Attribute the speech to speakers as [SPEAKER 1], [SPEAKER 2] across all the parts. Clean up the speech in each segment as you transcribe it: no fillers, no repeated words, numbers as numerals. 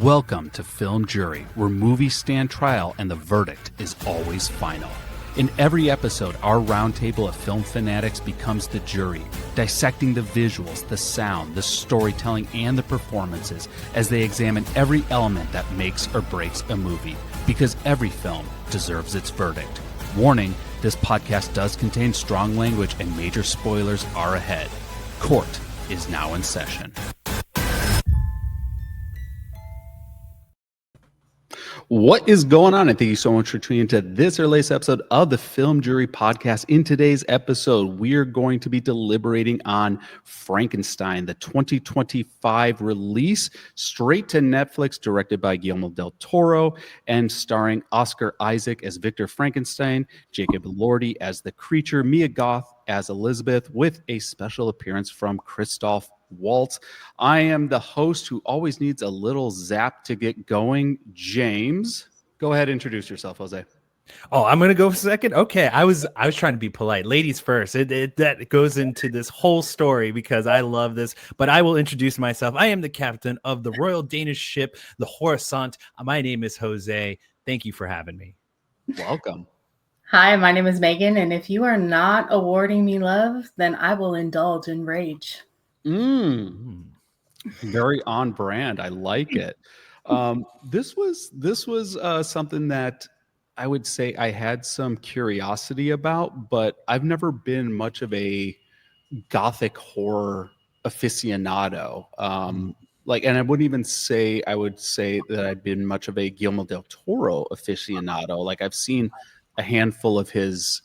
[SPEAKER 1] Welcome to Film Jury, where movies stand trial and the verdict is always final. In every episode, our roundtable of film fanatics becomes the jury, dissecting the visuals, the sound, the storytelling, and the performances as they examine every element that makes or breaks a movie, because every film deserves its verdict. Warning, this podcast does contain strong language and major spoilers are ahead. Court is now in session. What is going on? And thank you so much for tuning into this or latest episode of the Film Jury Podcast. In today's episode, we are going to be deliberating on Frankenstein, the 2025 release, straight to Netflix, directed by Guillermo del Toro, and starring Oscar Isaac as Victor Frankenstein, Jacob Elordi as the creature, Mia Goth as Elizabeth, with a special appearance from Christoph Waltz. I am the host who always needs a little zap to get going. James, go ahead and introduce yourself, Jose.
[SPEAKER 2] Oh, I'm gonna go second. Okay, I was trying to be polite. Ladies first. That goes into this whole story because I love this. But I will introduce myself. I am the captain of the Royal Danish ship, the Horizont. My name is Jose. Thank you for having me.
[SPEAKER 1] Welcome.
[SPEAKER 3] Hi, my name is Megan, and if you are not awarding me love, then I will indulge in rage.
[SPEAKER 1] Very on brand. I like it. This was something that I would say I had some curiosity about, but I've never been much of a Gothic horror aficionado. And I wouldn't even say I would say that I've been much of a Guillermo del Toro aficionado. Like I've seen a handful of his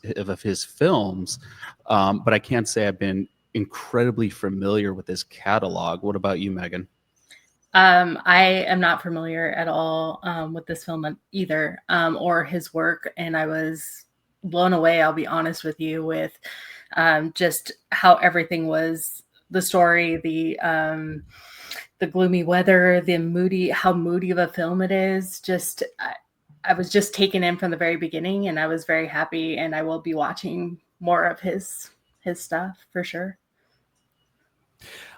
[SPEAKER 1] films, but I can't say I've been incredibly familiar with his catalog. What about you, Megan?
[SPEAKER 3] I am not familiar at all with this film either, or his work, and I was blown away, I'll be honest with you, with just how everything was, the story, the gloomy weather, how moody of a film it is. Just I was just taken in from the very beginning, and I was very happy, and I will be watching more of his stuff for sure.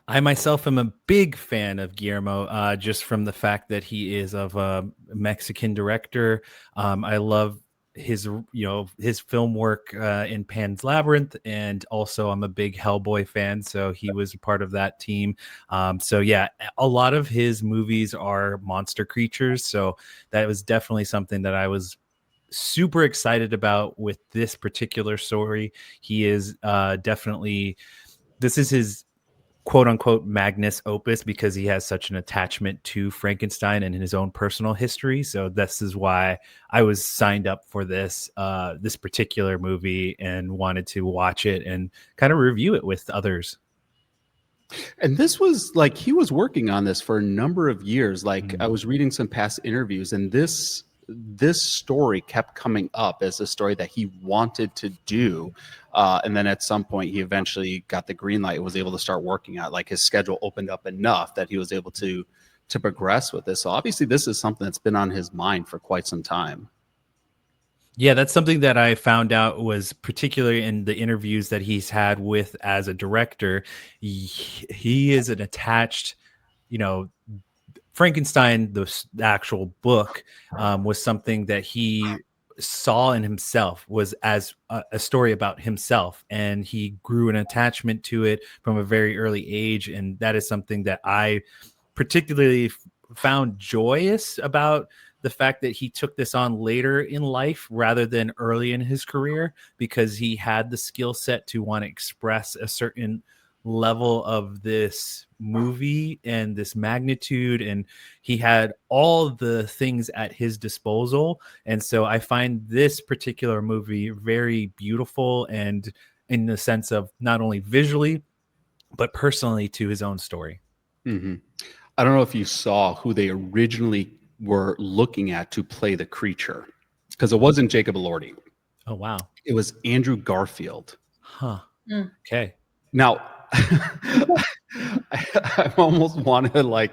[SPEAKER 2] I myself am a big fan of Guillermo, just from the fact that he is of a Mexican director. I love his film work in Pan's Labyrinth, and also I'm a big Hellboy fan, so he was a part of that team. So yeah, a lot of his movies are monster creatures, so that was definitely something that I was super excited about with this particular story. He is definitely, this is his quote unquote Magnus opus because he has such an attachment to Frankenstein and his own personal history. So this is why I was signed up for this particular movie and wanted to watch it and kind of review it with others.
[SPEAKER 1] And this was like, he was working on this for a number of years. Like I was reading some past interviews, and this story kept coming up as a story that he wanted to do. And then at some point he eventually got the green light and was able to start working on it. Like his schedule opened up enough that he was able to progress with this. So obviously this is something that's been on his mind for quite some time.
[SPEAKER 2] Yeah, that's something that I found out was particularly in the interviews that he's had with as a director. He is an attached, Frankenstein, the actual book, was something that he saw in himself, was as a story about himself, and he grew an attachment to it from a very early age. And that is something that I particularly found joyous about the fact that he took this on later in life rather than early in his career, because he had the skill set to want to express a certain level of this movie and this magnitude, and he had all the things at his disposal. And so I find this particular movie very beautiful, and in the sense of not only visually but personally to his own story.
[SPEAKER 1] I don't know if you saw who they originally were looking at to play the creature, because it wasn't Jacob Elordi.
[SPEAKER 2] Oh wow.
[SPEAKER 1] It was Andrew Garfield.
[SPEAKER 2] Okay.
[SPEAKER 1] Now I almost want to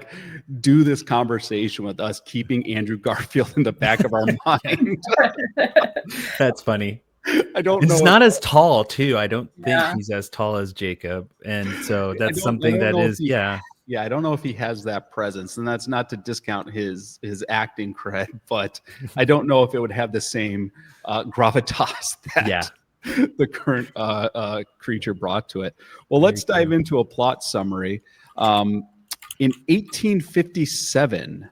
[SPEAKER 1] do this conversation with us keeping Andrew Garfield in the back of our mind.
[SPEAKER 2] That's funny.
[SPEAKER 1] I don't know.
[SPEAKER 2] He's not as tall too. I don't think he's as tall as Jacob. And so that's something that is,
[SPEAKER 1] Yeah, I don't know if he has that presence, and that's not to discount his acting cred, but I don't know if it would have the same gravitas that
[SPEAKER 2] Yeah.
[SPEAKER 1] the current creature brought to it. Well,
[SPEAKER 2] Very
[SPEAKER 1] let's dive
[SPEAKER 2] true.
[SPEAKER 1] into a plot summary. In 1857,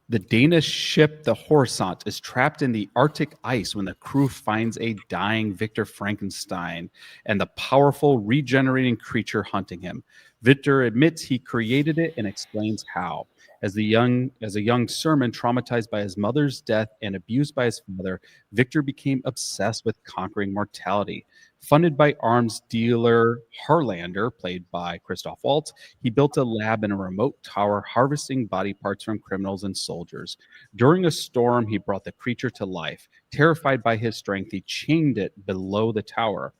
[SPEAKER 1] the Danish ship the Horisont is trapped in the Arctic ice when the crew finds a dying Victor Frankenstein and the powerful regenerating creature hunting him. Victor admits he created it and explains how. As a young Sermon, traumatized by his mother's death and abused by his father, Victor became obsessed with conquering mortality. Funded by arms dealer Harlander, played by Christoph Waltz, he built a lab in a remote tower, harvesting body parts from criminals and soldiers. During a storm, he brought the creature to life. Terrified by his strength, he chained it below the tower.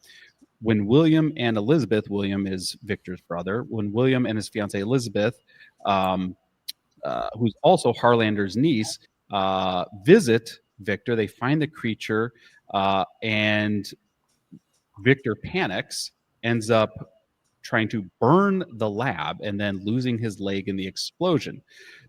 [SPEAKER 1] When William and Elizabeth, William is Victor's brother, when William and his fiancee Elizabeth, who's also Harlander's niece, visit Victor, they find the creature, and Victor panics, ends up trying to burn the lab and then losing his leg in the explosion.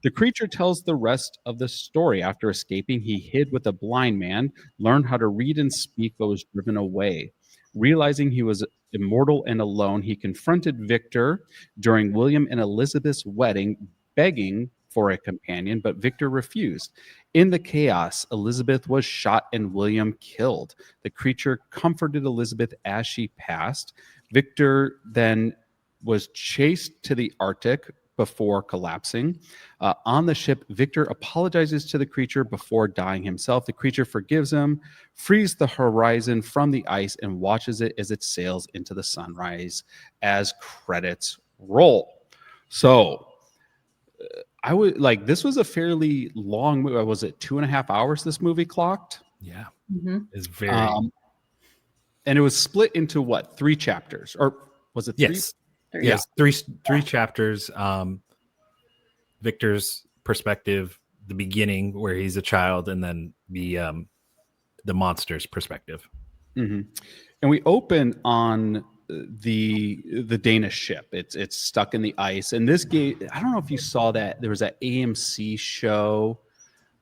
[SPEAKER 1] The creature tells the rest of the story. After escaping, he hid with a blind man, learned how to read and speak, but was driven away. Realizing he was immortal and alone, he confronted Victor during William and Elizabeth's wedding, begging for a companion, but Victor refused. In the chaos, Elizabeth was shot and William killed. The creature comforted Elizabeth as she passed. Victor then was chased to the Arctic before collapsing. On the ship, Victor apologizes to the creature before dying himself. The creature forgives him, frees the horizon from the ice, and watches it as it sails into the sunrise as credits roll. So, I would like this was a fairly long movie. Was it 2.5 hours this movie clocked?
[SPEAKER 2] Yeah.
[SPEAKER 3] Mm-hmm.
[SPEAKER 2] It's very
[SPEAKER 1] And it was split into what, 3 chapters? Or was it 3?
[SPEAKER 2] yes.
[SPEAKER 3] Three.
[SPEAKER 2] Yes, three chapters. Victor's perspective, the beginning where he's a child, and then the monster's perspective.
[SPEAKER 1] Mm-hmm. And we open on the Danish ship. It's stuck in the ice. And this game, I don't know if you saw that. There was that AMC show.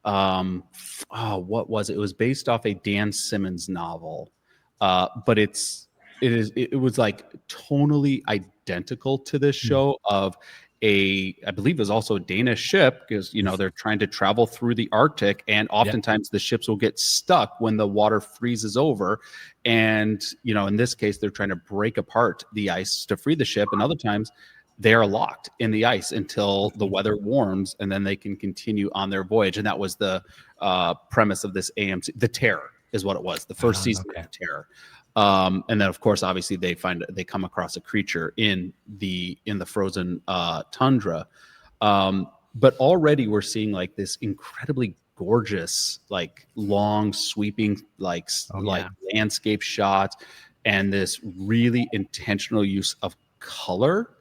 [SPEAKER 1] What was it? It was based off a Dan Simmons novel. But it was like tonally identical to this show of I believe it was also a Danish ship, because they're trying to travel through the Arctic, and oftentimes the ships will get stuck when the water freezes over, and in this case they're trying to break apart the ice to free the ship, and other times they are locked in the ice until the weather warms, and then they can continue on their voyage. And that was the premise of this AMC. The Terror is what it was, the first season of The Terror. And then, of course, obviously they come across a creature in the frozen tundra. But already we're seeing like this incredibly gorgeous, like long sweeping, like landscape shots, and this really intentional use of color.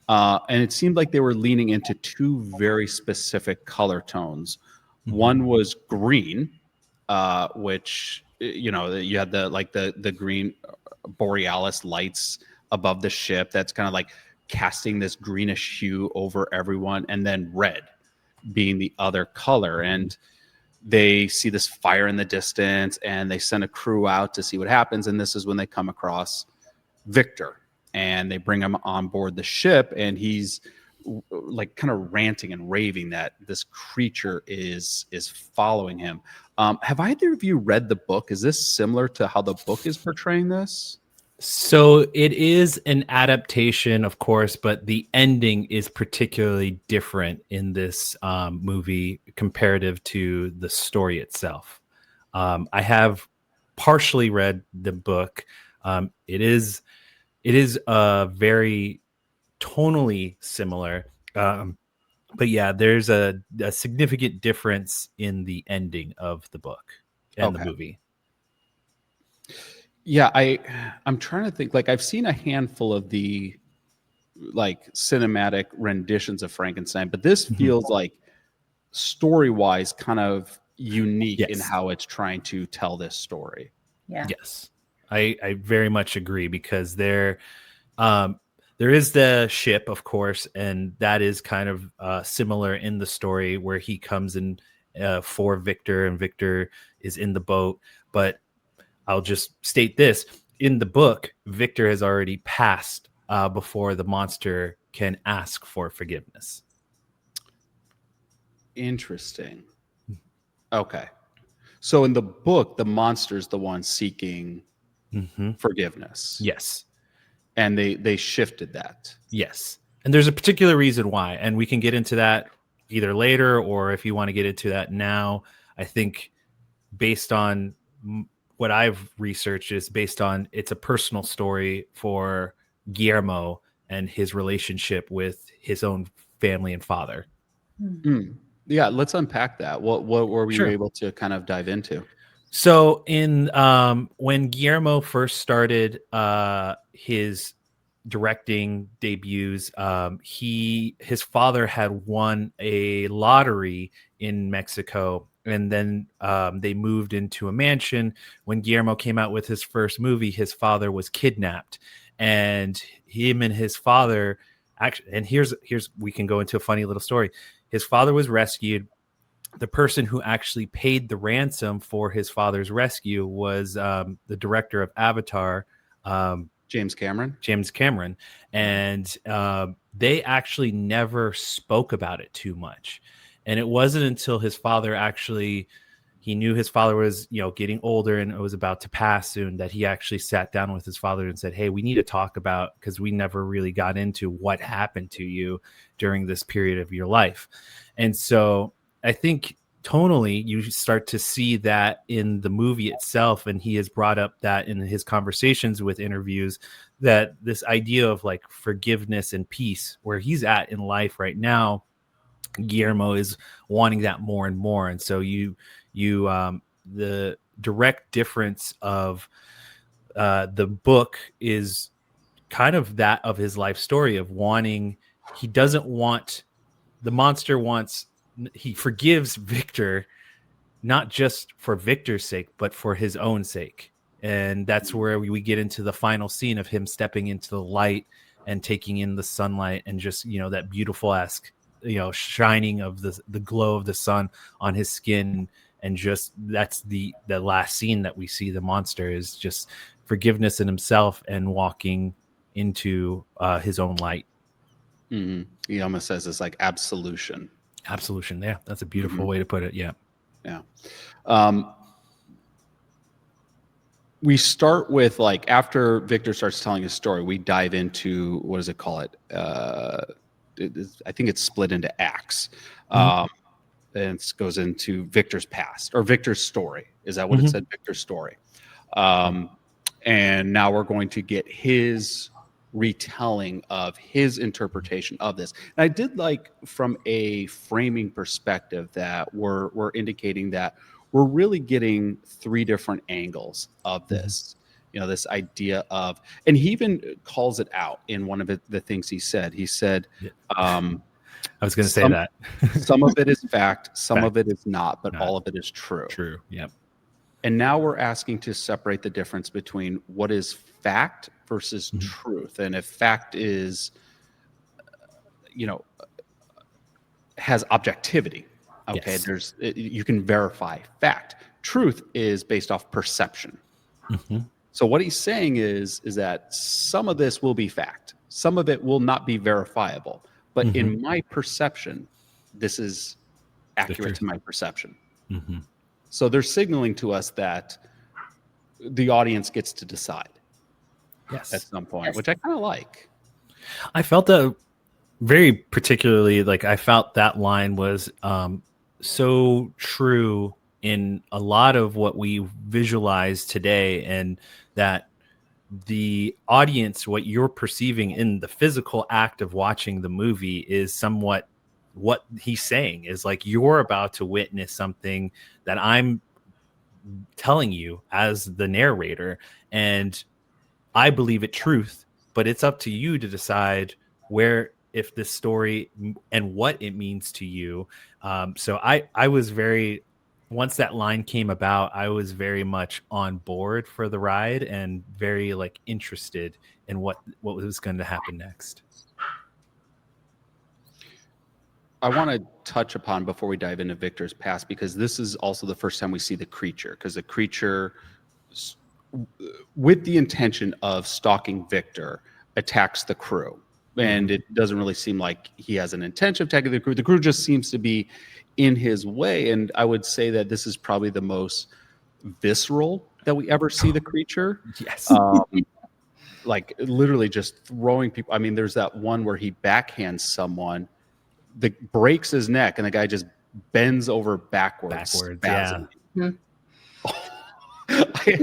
[SPEAKER 1] And it seemed like they were leaning into 2 very specific color tones. Mm-hmm. One was green, which you had the green borealis lights above the ship that's kind of like casting this greenish hue over everyone, and then red being the other color. And they see this fire in the distance, and they send a crew out to see what happens. And this is when they come across Victor, and they bring him on board the ship, and he's like kind of ranting and raving that this creature is following him. Have either of you read the book? Is this similar to how the book is portraying this?
[SPEAKER 2] So it is an adaptation, of course, but the ending is particularly different in this movie comparative to the story itself. I have partially read the book. It is very tonally similar, but yeah, there's a significant difference in the ending of the book and the movie.
[SPEAKER 1] Yeah, I'm trying to think. Like, I've seen a handful of the like cinematic renditions of Frankenstein, but this feels like story-wise kind of unique in how it's trying to tell this story.
[SPEAKER 3] Yeah.
[SPEAKER 2] Yes, I very much agree, because There is the ship, of course, and that is kind of similar in the story where he comes in for Victor, and Victor is in the boat. But I'll just state this. In the book, Victor has already passed before the monster can ask for forgiveness.
[SPEAKER 1] Interesting. Okay. So in the book, the monster's the one seeking forgiveness.
[SPEAKER 2] Yes.
[SPEAKER 1] And they shifted that.
[SPEAKER 2] Yes. And there's a particular reason why. And we can get into that either later, or if you want to get into that now. I think based on what I've researched is based on it's a personal story for Guillermo and his relationship with his own family and father.
[SPEAKER 1] Yeah, let's unpack that. What were you able to kind of dive into?
[SPEAKER 2] So in when Guillermo first started his directing debuts, his father had won a lottery in Mexico, and then they moved into a mansion. When Guillermo came out with his first movie, his father was kidnapped, and him and his father actually, and here's we can go into a funny little story. His father was rescued. The person who actually paid the ransom for his father's rescue was the director of Avatar,
[SPEAKER 1] James Cameron.
[SPEAKER 2] And they actually never spoke about it too much. And it wasn't until his father he knew his father was, getting older and it was about to pass soon, that he actually sat down with his father and said, "Hey, we need to talk about, because we never really got into what happened to you during this period of your life." And so I think tonally you start to see that in the movie itself, and he has brought up that in his conversations with interviews, that this idea of like forgiveness and peace, where he's at in life right now, Guillermo is wanting that more and more. And so the direct difference of the book is kind of that of his life story of wanting, he doesn't want, the monster wants, he forgives Victor, not just for Victor's sake, but for his own sake. And that's where we get into the final scene of him stepping into the light and taking in the sunlight, and just, that beautiful shining of the glow of the sun on his skin. And just, that's the last scene that we see the monster is just forgiveness in himself and walking into his own light.
[SPEAKER 1] He almost says it's like absolution.
[SPEAKER 2] Yeah, that's a beautiful way to put it. Yeah.
[SPEAKER 1] We start with, like, after Victor starts telling his story, we dive into, what does it call it? I think it's split into acts. And it goes into Victor's past, or Victor's story. Is that what it said? Victor's story. And now we're going to get his retelling of his interpretation of this. And I did like, from a framing perspective, that we're indicating that we're really getting three different angles of this. This idea of, and he even calls it out in one of the things he said. He said,
[SPEAKER 2] I was going to say that
[SPEAKER 1] some of it is fact, some of it is not, but all of it is true.
[SPEAKER 2] True. Yep.
[SPEAKER 1] And now we're asking to separate the difference between what is fact versus truth. And if fact is, has objectivity, okay,
[SPEAKER 2] yes.
[SPEAKER 1] you can verify fact. Truth is based off perception. So what he's saying is that some of this will be fact, some of it will not be verifiable, but in my perception, this is accurate to my perception. So they're signaling to us that the audience gets to decide at some point, which I kind of like.
[SPEAKER 2] I felt that very particularly, like I felt that line was so true in a lot of what we visualize today, and that the audience, what you're perceiving in the physical act of watching the movie, is somewhat what he's saying is like, you're about to witness something that I'm telling you as the narrator, and I believe it truth, but it's up to you to decide if this story and what it means to you. So I was very, once that line came about, I was very much on board for the ride and very like interested in what was going to happen next.
[SPEAKER 1] I want to touch upon before we dive into Victor's past, because this is also the first time we see the creature, because the creature, with the intention of stalking Victor, attacks the crew. And it doesn't really seem like he has an intention of attacking the crew. The crew just seems to be in his way. And I would say that this is probably the most visceral that we ever see the creature.
[SPEAKER 2] Yes.
[SPEAKER 1] Like literally just throwing people. I mean, there's that one where he backhands someone, that breaks his neck, and the guy just bends over backwards.
[SPEAKER 2] Yeah.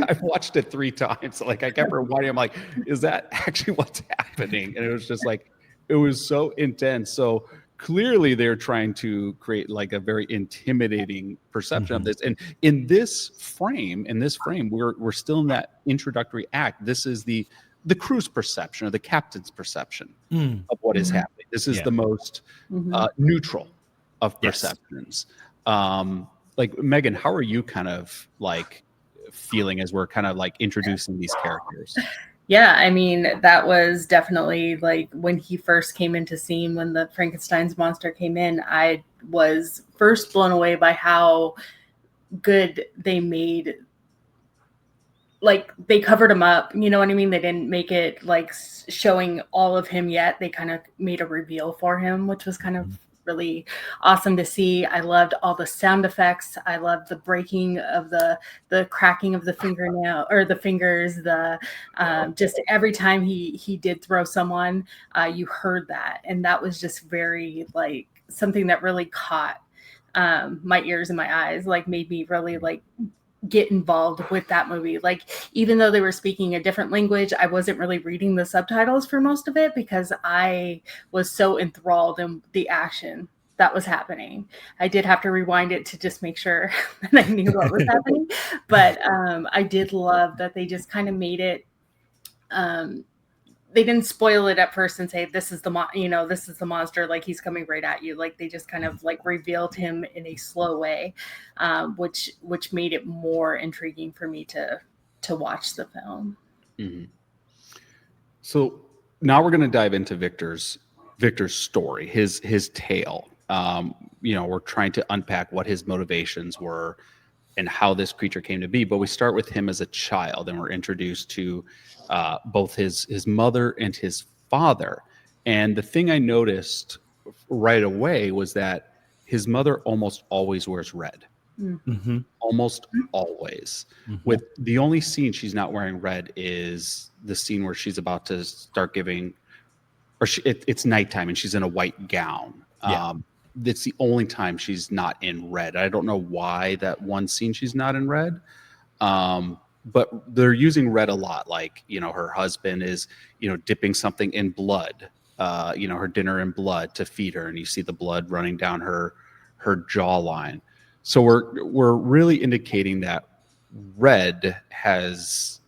[SPEAKER 1] I've watched it 3 times. Like I kept rewinding. I'm like, is that actually what's happening? And it was just like, it was so intense. So clearly they're trying to create like a very intimidating perception of this. And in this frame, we're still in that introductory act. This is the crew's perception, or the captain's perception of what is happening. This is the most neutral of perceptions. Like Megan, how are you kind of like feeling as we're kind of like introducing these characters?
[SPEAKER 3] Yeah, I mean, that was definitely like when he first came into scene, when the Frankenstein's monster came in, I was first blown away by how good they made, like they covered him up, you know what I mean? They didn't make it like showing all of him yet. They kind of made a reveal for him, which was kind of really awesome to see. I loved all the sound effects. I loved the breaking of the cracking of the fingernail or the fingers, the just every time he did throw someone, you heard that. And that was just very like something that really caught my ears and my eyes, like made me really like get involved with that movie. Like, even though they were speaking a different language, I wasn't really reading the subtitles for most of it because I was so enthralled in the action that was happening. I did have to rewind it to just make sure that I knew what was happening. But I did love that they just kind of made it, they didn't spoil it at first and say, this is the this is the monster, like he's coming right at you. Like they just kind of like revealed him in a slow way, which made it more intriguing for me to watch the film.
[SPEAKER 1] So now we're going to dive into Victor's story, his tale. We're trying to unpack what his motivations were and how this creature came to be. But we start with him as a child, and we're introduced to both his mother and his father. And the thing I noticed right away was that his mother almost always wears red. Almost always. With the only scene she's not wearing red is the scene where she's about to start giving, or it's nighttime and she's in a white gown. It's the only time she's not in red. I don't know why that one scene she's not in red. But they're using red a lot. Like, her husband is, dipping something in blood, her dinner in blood to feed her. And you see the blood running down her jawline. So we're really indicating that red has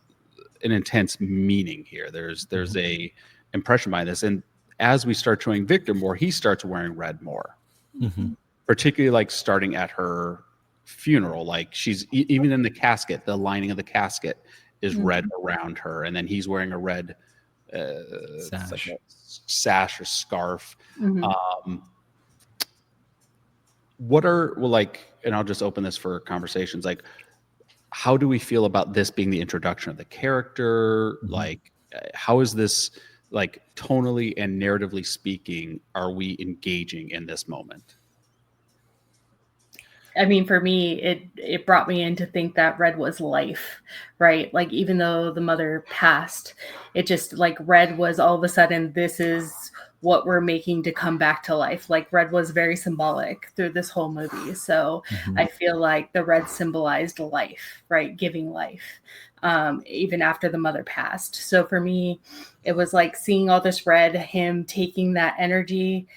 [SPEAKER 1] an intense meaning here. There's a impression by this. And as we start showing Victor more, he starts wearing red more, particularly like starting at her funeral. Like she's even in the casket, the lining of the casket is red around her. And then he's wearing a red sash or scarf. What are, and I'll just open this for conversations. Like, how do we feel about this being the introduction of the character? Like, how is this, like, tonally and narratively speaking, are we engaging in this moment?
[SPEAKER 3] I mean, for me, it brought me in to think that red was life, right? Like, even though the mother passed, it just like red was all of a sudden, this is what we're making to come back to life. Like red was very symbolic through this whole movie. So I feel like the red symbolized life, right? Giving life, even after the mother passed. So for me, it was like seeing all this red, him taking that energy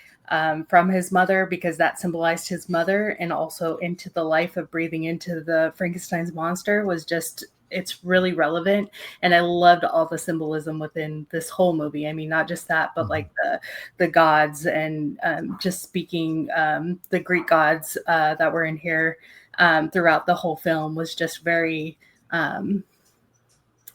[SPEAKER 3] from his mother, because that symbolized his mother, and also into the life of breathing into the Frankenstein's monster was just, it's really relevant. And I loved all the symbolism within this whole movie. I mean, not just that, but like the gods and just speaking the Greek gods that were in here. throughout the whole film was just very, it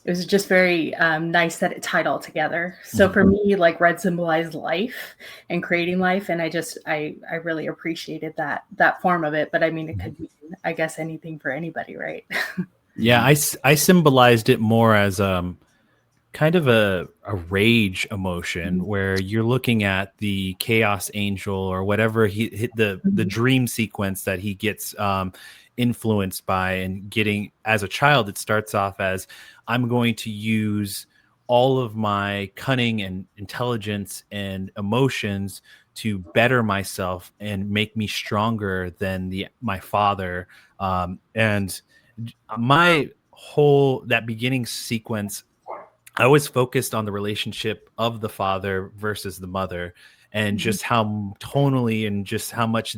[SPEAKER 3] was just very nice that it tied all together. So for me, like red symbolized life and creating life. And I really appreciated that form of it. But I mean, it could mean, I guess, anything for anybody, right?
[SPEAKER 2] Yeah, I symbolized it more as kind of a rage emotion where you're looking at the chaos angel or whatever he hit the dream sequence that he gets influenced by, and getting, as a child, it starts off as, I'm going to use all of my cunning and intelligence and emotions to better myself and make me stronger than my father. And my whole, that beginning sequence, I was focused on the relationship of the father versus the mother, and just how tonally and just how much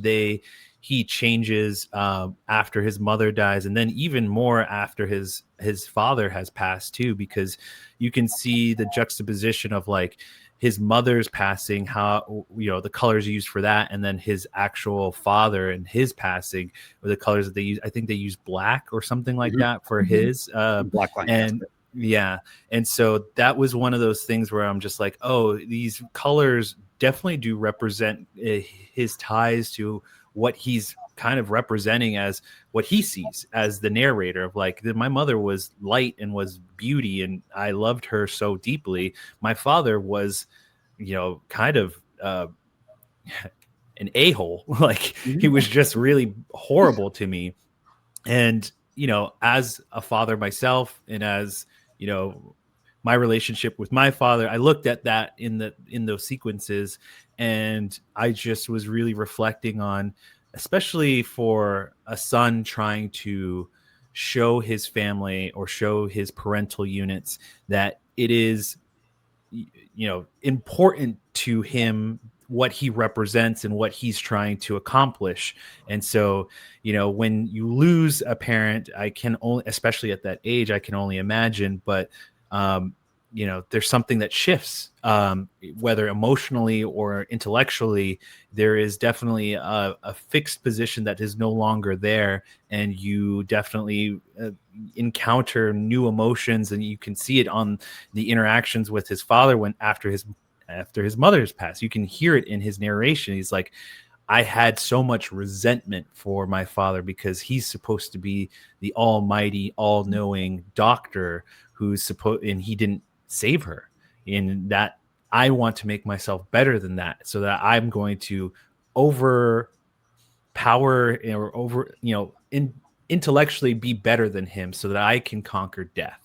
[SPEAKER 2] he changes after his mother dies, and then even more after his father has passed too, because you can see the juxtaposition of like his mother's passing, how, you know, the colors used for that, and then his actual father and his passing, or the colors that they use. I think they use black or something like that for his
[SPEAKER 1] Black line,
[SPEAKER 2] and yeah. And so that was one of those things where I'm just like, oh, these colors definitely do represent his ties to what he's kind of representing as what he sees as the narrator of like, my mother was light and was beauty and I loved her so deeply. My father was, you know, kind of an a-hole. Like he was just really horrible to me. And, you know, as a father myself, and as, you know, my relationship with my father, I looked at that in those sequences, and I just was really reflecting on, especially for a son trying to show his family or show his parental units that it is, you know, important to him what he represents and what he's trying to accomplish. And so, you know, when you lose a parent, I can only, especially at that age, I can only imagine, but you know, there's something that shifts, whether emotionally or intellectually. There is definitely a fixed position that is no longer there, and you definitely encounter new emotions, and you can see it on the interactions with his father when after his mother's passed. You can hear it in his narration. He's like, I had so much resentment for my father because he's supposed to be the almighty, all-knowing doctor who's supposed, and he didn't save her. In that, I want to make myself better than that, so that I'm going to overpower or over, you know, intellectually be better than him, so that I can conquer death.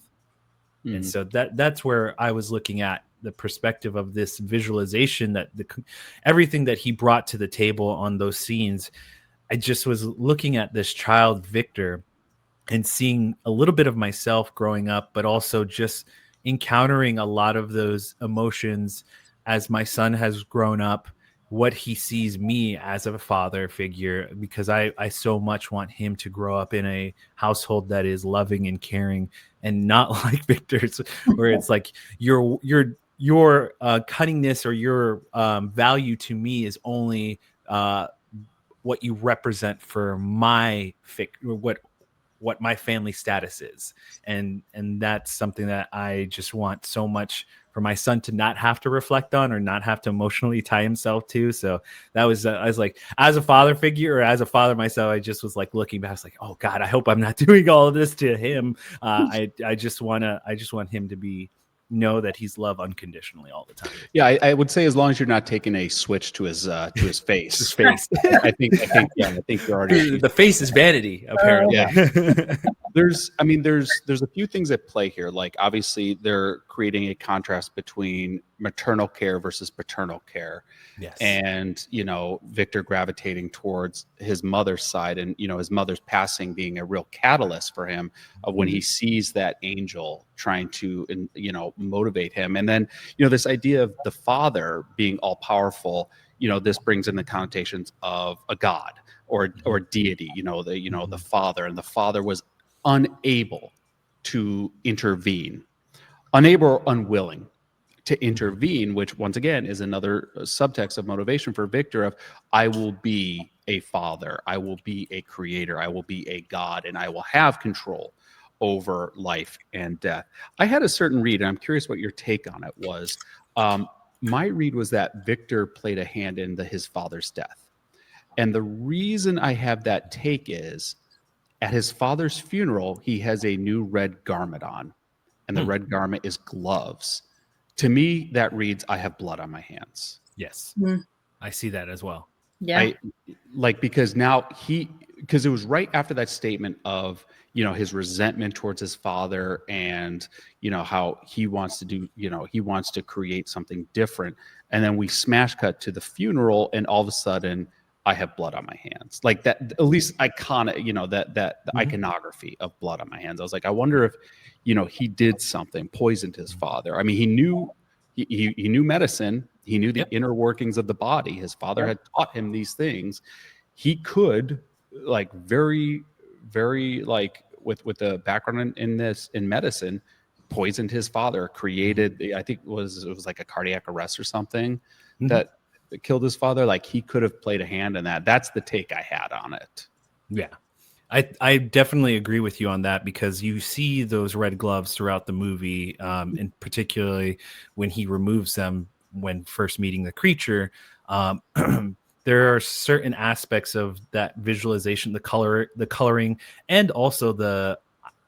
[SPEAKER 2] And so that's where I was looking at the perspective of this visualization, that everything that he brought to the table on those scenes. I just was looking at this child Victor and seeing a little bit of myself growing up, but also just encountering a lot of those emotions as my son has grown up, what he sees me as a father figure, because I so much want him to grow up in a household that is loving and caring, and not like Victor's, where it's like your cunningness or your value to me is only what you represent for my what my family status is. And that's something that I just want so much for my son to not have to reflect on or not have to emotionally tie himself to. So that was, I was like, as a father figure or as a father myself, I just was like looking back, I was like, oh God, I hope I'm not doing all of this to him. I just want him to be, know that he's loved unconditionally all the time.
[SPEAKER 1] Yeah, I would say as long as you're not taking a switch to his face.
[SPEAKER 2] His face.
[SPEAKER 1] I think you're already.
[SPEAKER 2] The face is vanity, apparently.
[SPEAKER 1] Yeah. There's a few things at play here. Like obviously they're creating a contrast between maternal care versus paternal care.
[SPEAKER 2] Yes.
[SPEAKER 1] And, you know, Victor gravitating towards his mother's side, and, you know, his mother's passing being a real catalyst for him of when he sees that angel trying to, you know, motivate him. And then, you know, this idea of the father being all powerful, you know, this brings in the connotations of a god or deity, the father, and the father was unable to intervene, unable or unwilling to intervene, which once again is another subtext of motivation for Victor of, I will be a father. I will be a creator. I will be a god, and I will have control over life and death. I had a certain read, and I'm curious what your take on it was. My read was that Victor played a hand in his father's death. And the reason I have that take is at his father's funeral, he has a new red garment on, and the red garment is gloves. To me, that reads, I have blood on my hands.
[SPEAKER 2] Yes.
[SPEAKER 3] Mm.
[SPEAKER 2] I see that as well.
[SPEAKER 3] Yeah.
[SPEAKER 1] Because now because it was right after that statement of, his resentment towards his father and, how he wants to do, he wants to create something different. And then we smash cut to the funeral, and all of a sudden I have blood on my hands. Like that, at least iconic, that the iconography of blood on my hands. I was like, I wonder if, he did something, poisoned his father. I mean, he knew medicine. He knew the inner workings of the body. His father had taught him these things. He could, like, very, very, like, with a background in medicine, poisoned his father, created, I think it was like a cardiac arrest or something that killed his father. Like, he could have played a hand in that. That's the take I had on it.
[SPEAKER 2] Yeah. I definitely agree with you on that, because you see those red gloves throughout the movie, and particularly when he removes them when first meeting the creature. There are certain aspects of that visualization, the coloring, and also the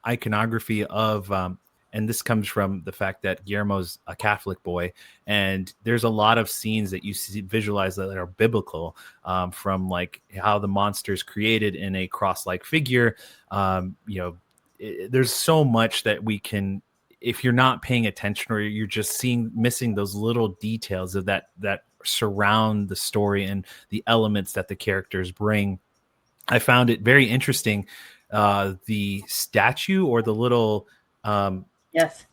[SPEAKER 2] iconography of, and this comes from the fact that Guillermo's a Catholic boy, and there's a lot of scenes that you see visualize that are biblical, from like how the monster's created in a cross-like figure. There's so much that we can, if you're not paying attention, or you're just missing those little details of that surround the story and the elements that the characters bring. I found it very interesting. The statue, or the little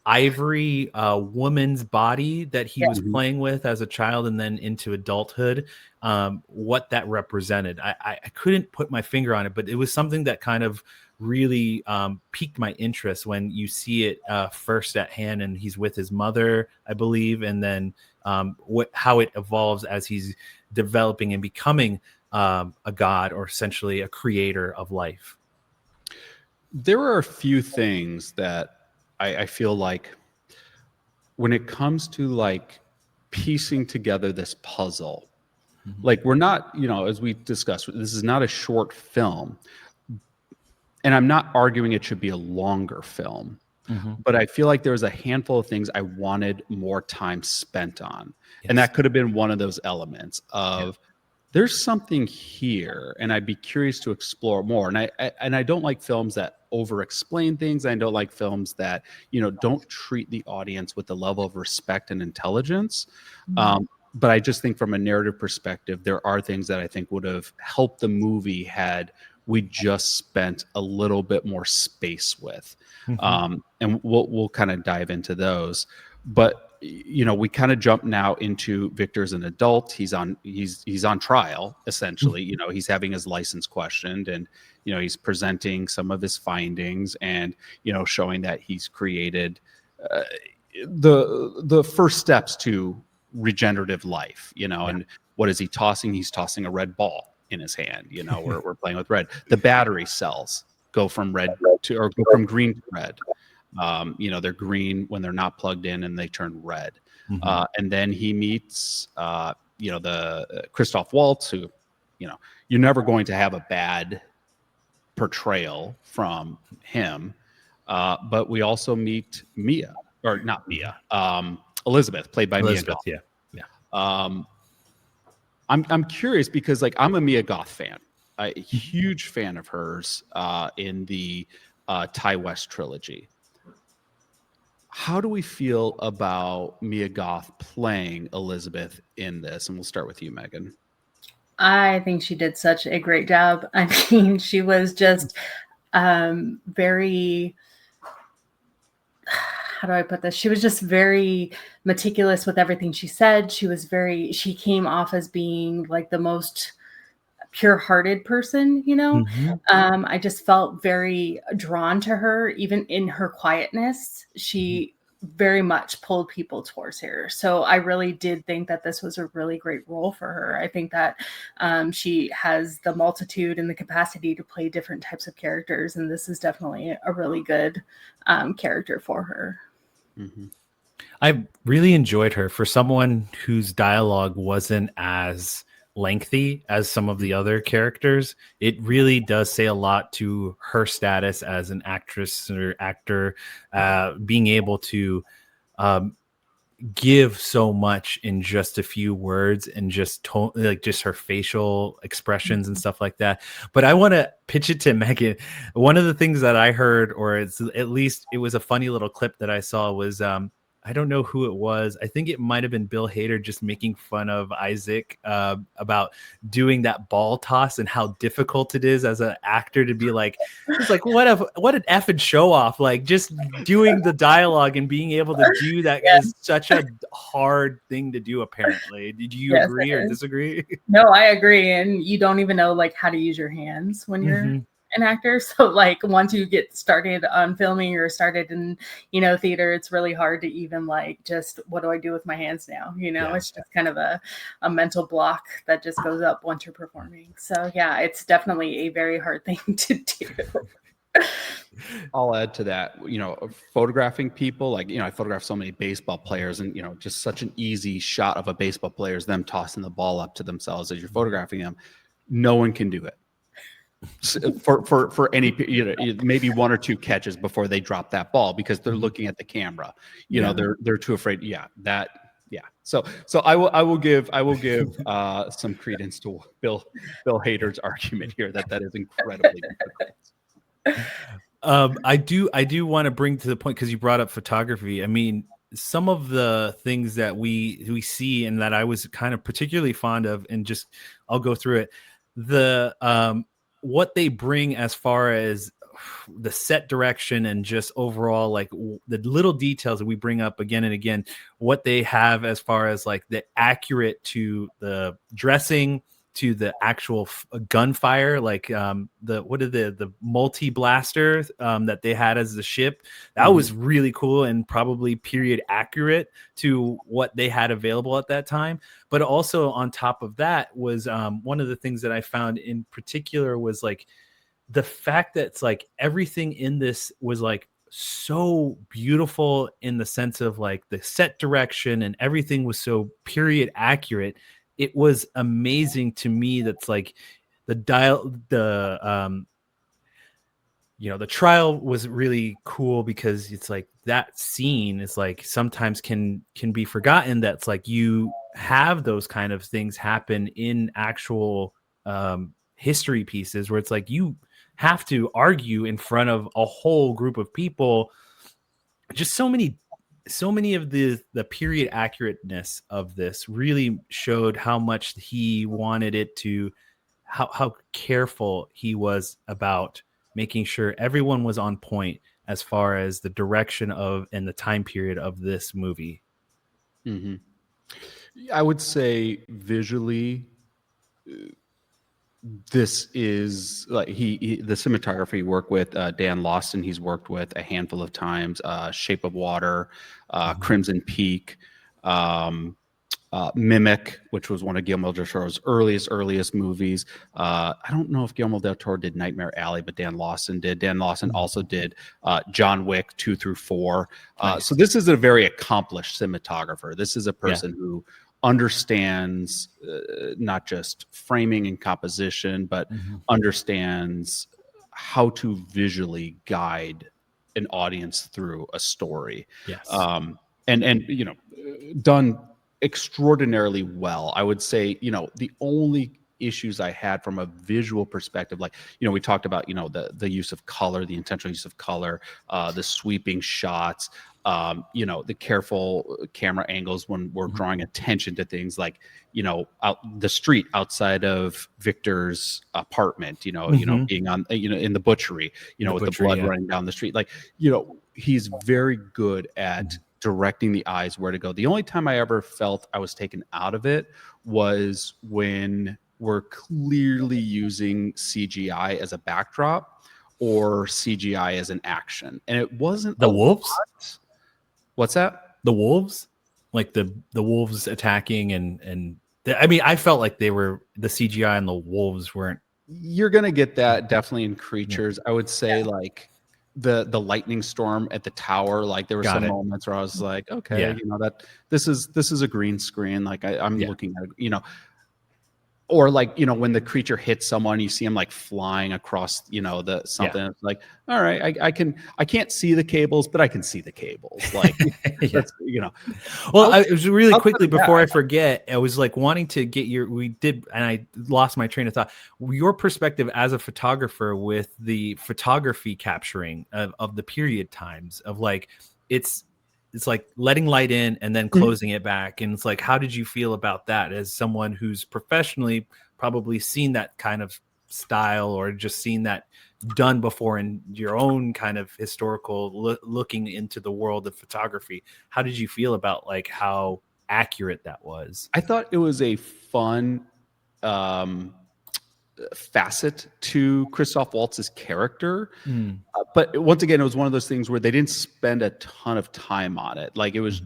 [SPEAKER 2] ivory woman's body that he was playing with as a child and then into adulthood, what that represented. I couldn't put my finger on it, but it was something that kind of really piqued my interest when you see it first at hand, and he's with his mother, I believe, and then how it evolves as he's developing and becoming a god, or essentially a creator of life.
[SPEAKER 1] There are a few things that I feel like when it comes to, like, piecing together this puzzle, like, we're not, as we discussed, this is not a short film, and I'm not arguing it should be a longer film, but I feel like there was a handful of things I wanted more time spent on. And that could have been one of those elements of, there's something here, and I'd be curious to explore more. And I don't like films that over-explain things. I don't like films that, don't treat the audience with the level of respect and intelligence. But I just think from a narrative perspective, there are things that I think would have helped the movie had we just spent a little bit more space with. And we'll kind of dive into those. But we kind of jump now into Victor as an adult. He's on trial, essentially. He's having his license questioned, and he's presenting some of his findings, and showing that he's created the first steps to regenerative life. And what is he tossing? He's tossing a red ball in his hand. We're playing with red. The battery cells go from green to red. They're green when they're not plugged in, and they turn red. And then he meets, the Christoph Waltz, who, you're never going to have a bad portrayal from him. But we also meet Elizabeth, played by Mia Goth. I'm curious because, like, I'm a Mia Goth fan, a huge fan of hers in the Ty West trilogy. How do we feel about Mia Goth playing Elizabeth in this? And we'll start with you, Megan.
[SPEAKER 3] I think she did such a great job. I mean, she was just very, how do I put this? She was just very meticulous with everything she said. She came off as being like the most pure-hearted person, I just felt very drawn to her, even in her quietness. She very much pulled people towards her. So I really did think that this was a really great role for her. I think that she has the multitude and the capacity to play different types of characters, and this is definitely a really good character for her.
[SPEAKER 1] Mm-hmm.
[SPEAKER 2] I really enjoyed her for someone whose dialogue wasn't as lengthy as some of the other characters. It really does say a lot to her status as an actress or actor, being able to give so much in just a few words and just like just her facial expressions and stuff like that. But I want to pitch it to Meagan. One of the things that I heard, or it's at least it was a funny little clip that I saw, was I don't know who it was. I think it might have been Bill Hader just making fun of Isaac about doing that ball toss and how difficult it is as an actor to be like, it's like, what an effing show off. Like just doing the dialogue and being able to do that is such a hard thing to do, apparently. Did you agree or disagree?
[SPEAKER 3] No, I agree. And you don't even know like how to use your hands when you're an actor. So like once you get started on filming or started in, theater, it's really hard to even like, just what do I do with my hands now? It's just kind of a mental block that just goes up once you're performing. So yeah, it's definitely a very hard thing to do.
[SPEAKER 1] I'll add to that, photographing people, like, I photograph so many baseball players, and, just such an easy shot of a baseball player is them tossing the ball up to themselves as you're photographing them. No one can do it. For any, maybe one or two catches before they drop that ball because they're looking at the camera. They're too afraid. So I will give some credence to Bill Hader's argument here that is incredibly difficult.
[SPEAKER 2] I do want to bring to the point, because you brought up photography. I mean, some of the things that we see and that I was kind of particularly fond of, and just I'll go through it. The what they bring as far as the set direction and just overall, like the little details that we bring up again and again, what they have as far as like the accurate to the dressing, to the actual gunfire, like the multi blaster that they had as the ship. That was really cool and probably period accurate to what they had available at that time. But also on top of that was one of the things that I found in particular was like the fact that it's like everything in this was like so beautiful in the sense of like the set direction, and everything was so period accurate. It was amazing to me. That's like the trial was really cool, because it's like that scene is like sometimes can be forgotten. That's like you have those kind of things happen in actual history pieces where it's like you have to argue in front of a whole group of people. Just so many of the period accurateness of this really showed how much he wanted it to, how careful he was about making sure everyone was on point as far as the direction of and the time period of this movie.
[SPEAKER 1] I would say visually, this is like the cinematography work with Dan Lawson. He's worked with a handful of times. Shape of Water, Crimson Peak, Mimic, which was one of Guillermo del Toro's earliest movies. I don't know if Guillermo del Toro did Nightmare Alley, but Dan Lawson did. Dan Lawson also did John Wick 2 through 4.
[SPEAKER 2] Nice.
[SPEAKER 1] So this is a very accomplished cinematographer. This is a person who understands not just framing and composition, but understands how to visually guide an audience through a story.
[SPEAKER 2] Yes.
[SPEAKER 1] And done extraordinarily well. I would say, the only issues I had from a visual perspective, like, we talked about, the use of color, the intentional use of color, the sweeping shots, the careful camera angles when we're drawing attention to things like, out the street outside of Victor's apartment, being on, in the butchery, with the blood running down the street. Like, he's very good at directing the eyes where to go. The only time I ever felt I was taken out of it was when we're clearly using CGI as a backdrop or CGI as an action. And it wasn't
[SPEAKER 2] the wolves.
[SPEAKER 1] What's that?
[SPEAKER 2] The wolves, like the wolves attacking and I mean, I felt like they were the CGI and the wolves weren't.
[SPEAKER 1] You're gonna get that definitely in creatures. I would say like the lightning storm at the tower. Like there were some moments where I was like, okay, you know, that this is a green screen. Like I'm looking at it, you know. Or like, you know, when the creature hits someone, you see him like flying across, you know, the something. It's like, all right, I can't see the cables, but I can see the cables. Like, that's, you know.
[SPEAKER 2] Well, it was really quickly before I forget. I was like wanting to get and I lost my train of thought. Your perspective as a photographer with the photography capturing of the period times of like it's like letting light in and then closing it back. And it's like, how did you feel about that as someone who's professionally probably seen that kind of style or just seen that done before in your own kind of historical looking into the world of photography? How did you feel about like how accurate that was?
[SPEAKER 1] I thought it was a fun facet to Christoph Waltz's character. But once again, it was one of those things where they didn't spend a ton of time on it. Like it was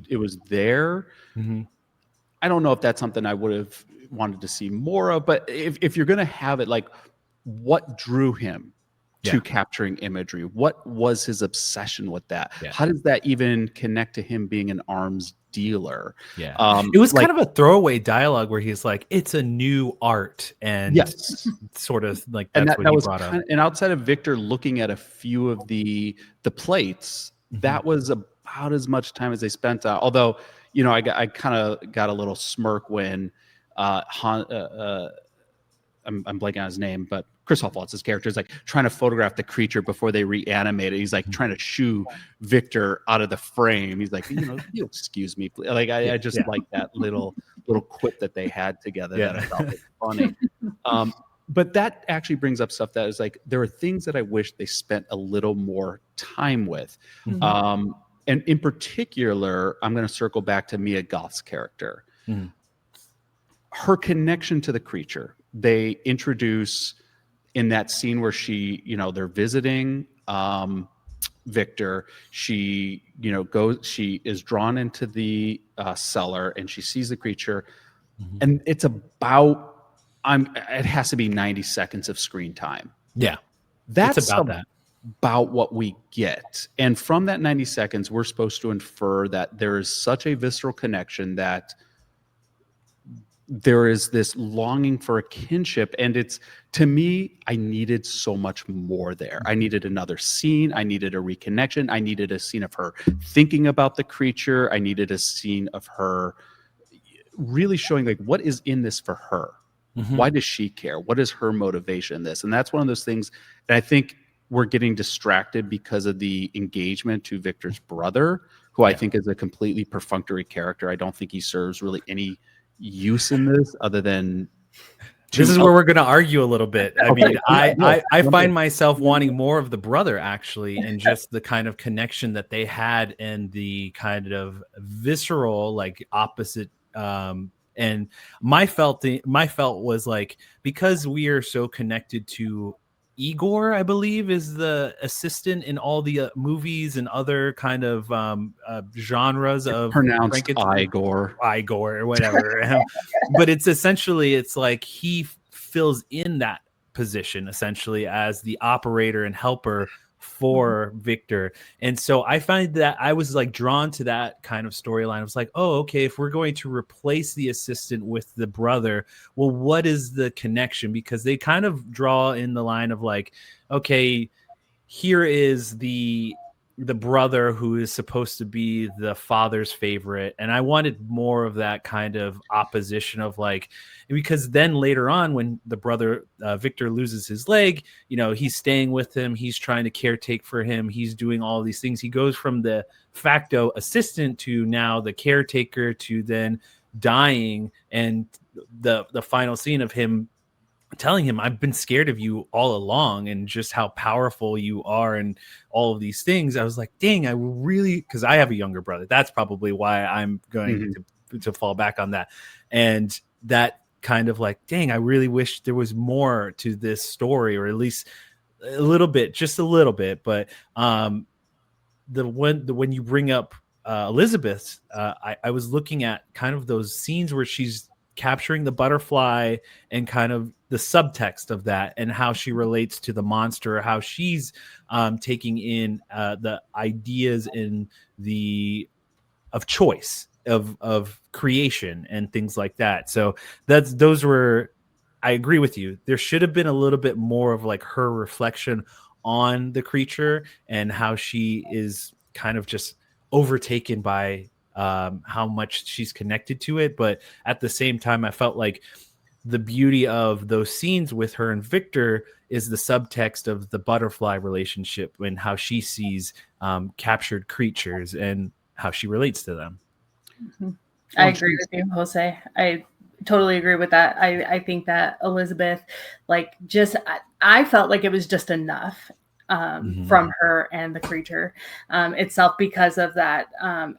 [SPEAKER 1] there. I don't know if that's something I would have wanted to see more of, but if you're going to have it, like what drew him to capturing imagery? What was his obsession with that? How does that even connect to him being an arms dealer?
[SPEAKER 2] It was like, kind of a throwaway dialogue where he's like, it's a new art, and sort of like that's what he brought up.
[SPEAKER 1] And outside of Victor looking at a few of the plates, that was about as much time as they spent. Although, you know, I kind of got a little smirk when I'm blanking on his name, but Christoph Waltz's character is like trying to photograph the creature before they reanimate it. He's like trying to shoo Victor out of the frame. He's like, you know, you excuse me, please. Like I just like that little quip that they had together that I thought was funny. But that actually brings up stuff that is like, there are things that I wish they spent a little more time with. And in particular, I'm going to circle back to Mia Goth's character. Her connection to the creature. They introduce in that scene where she, you know, they're visiting Victor. She, you know, she is drawn into the cellar and she sees the creature. And it's about, it has to be 90 seconds of screen time.
[SPEAKER 2] Yeah.
[SPEAKER 1] That's about what we get. And from that 90 seconds, we're supposed to infer that there is such a visceral connection that there is this longing for a kinship. And it's, to me, I needed so much more there. I needed another scene. I needed a reconnection. I needed a scene of her thinking about the creature. I needed a scene of her really showing like what is in this for her. Why does she care? What is her motivation in this? And that's one of those things that I think we're getting distracted because of the engagement to Victor's brother, who I think is a completely perfunctory character. I don't think he serves really any use in this other than
[SPEAKER 2] this is where we're going to argue a little bit. I mean, I find myself wanting more of the brother actually, and just the kind of connection that they had and the kind of visceral, like opposite. And my felt was like, because we are so connected to Igor, I believe, is the assistant in all the movies and other kind of genres of
[SPEAKER 1] pronounced Igor
[SPEAKER 2] or whatever. But it's essentially, it's like he fills in that position essentially as the operator and helper for Victor. And so I find that I was like drawn to that kind of storyline. I was like, oh, okay, if we're going to replace the assistant with the brother, well, what is the connection? Because they kind of draw in the line of like, okay, here is the brother who is supposed to be the father's favorite. And I wanted more of that kind of opposition of like, because then later on when the brother Victor loses his leg, you know, he's staying with him. He's trying to caretake for him. He's doing all these things. He goes from the facto assistant to now the caretaker to then dying. And the final scene of him telling him, I've been scared of you all along, and just how powerful you are and all of these things. I was like, dang, I really, because I have a younger brother. That's probably why I'm going to fall back on that. And that kind of like, dang, I really wish there was more to this story, or at least a little bit, just a little bit. But when you bring up Elizabeth, I was looking at kind of those scenes where she's capturing the butterfly and kind of the subtext of that and how she relates to the monster, how she's taking in the ideas in the of choice of creation and things like that. So those were, I agree with you. There should have been a little bit more of like her reflection on the creature and how she is kind of just overtaken by how much she's connected to it. But at the same time, I felt like the beauty of those scenes with her and Victor is the subtext of the butterfly relationship and how she sees captured creatures and how she relates to them.
[SPEAKER 3] I agree with you, Jose. I totally agree with that. I think that Elizabeth, like, just I felt like it was just enough from her and the creature itself because of that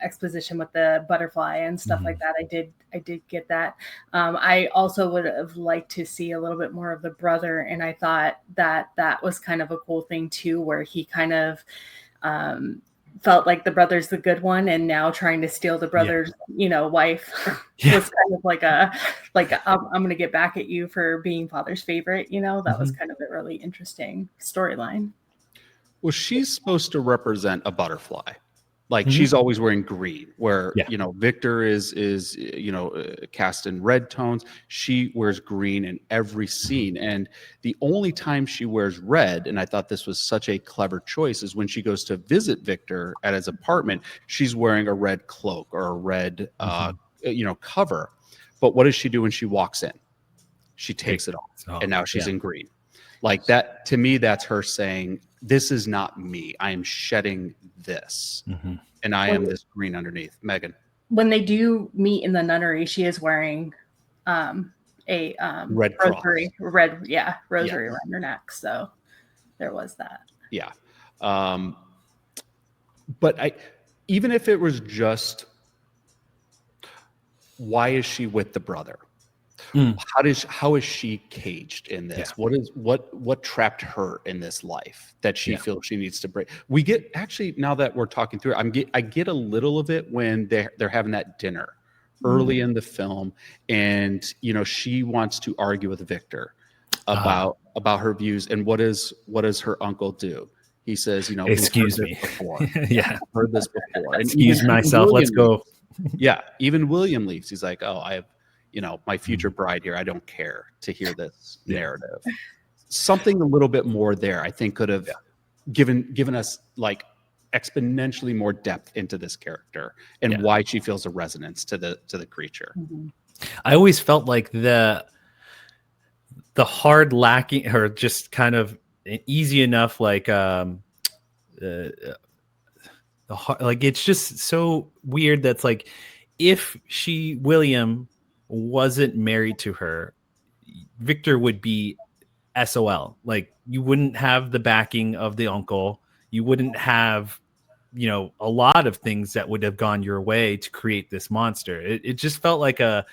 [SPEAKER 3] exposition with the butterfly and stuff like that. I did get that. I also would have liked to see a little bit more of the brother, and I thought that was kind of a cool thing too, where he kind of felt like the brother's the good one, and now trying to steal the brother's, wife was kind of like I'm going to get back at you for being father's favorite. That was kind of a really interesting storyline.
[SPEAKER 1] Well, she's supposed to represent a butterfly. Like she's always wearing green, where Victor is cast in red tones. She wears green in every scene, and the only time she wears red, and I thought this was such a clever choice, is when she goes to visit Victor at his apartment. She's wearing a red cloak or a red cover, but what does she do when she walks in? She takes it off, and now she's in green. Like that, to me, that's her saying, this is not me. I am shedding this. And I am this green underneath. Megan.
[SPEAKER 3] When they do meet in the nunnery, she is wearing a
[SPEAKER 1] red
[SPEAKER 3] rosary, rosary around her neck. So there was that. Yeah.
[SPEAKER 1] But even if it was just, why is she with the brother? How is she caged in this? What trapped her in this life that she feels she needs to break? We get, actually, now that we're talking through it, I get a little of it when they're having that dinner early in the film, and she wants to argue with Victor about her views, and what does her uncle do? He says,
[SPEAKER 2] excuse me.
[SPEAKER 1] I've heard this before. And
[SPEAKER 2] excuse myself. Let's go.
[SPEAKER 1] Even William leaves. He's like, oh, I have my future bride here. I don't care to hear this narrative. Something a little bit more there, I think, could have given us like exponentially more depth into this character and why she feels a resonance to the creature.
[SPEAKER 2] I always felt like the hard lacking, or just kind of easy enough, like it's just so weird. That's like, if William wasn't married to her, Victor would be SOL. Like, you wouldn't have the backing of the uncle. You wouldn't have, a lot of things that would have gone your way to create this monster. It just felt like a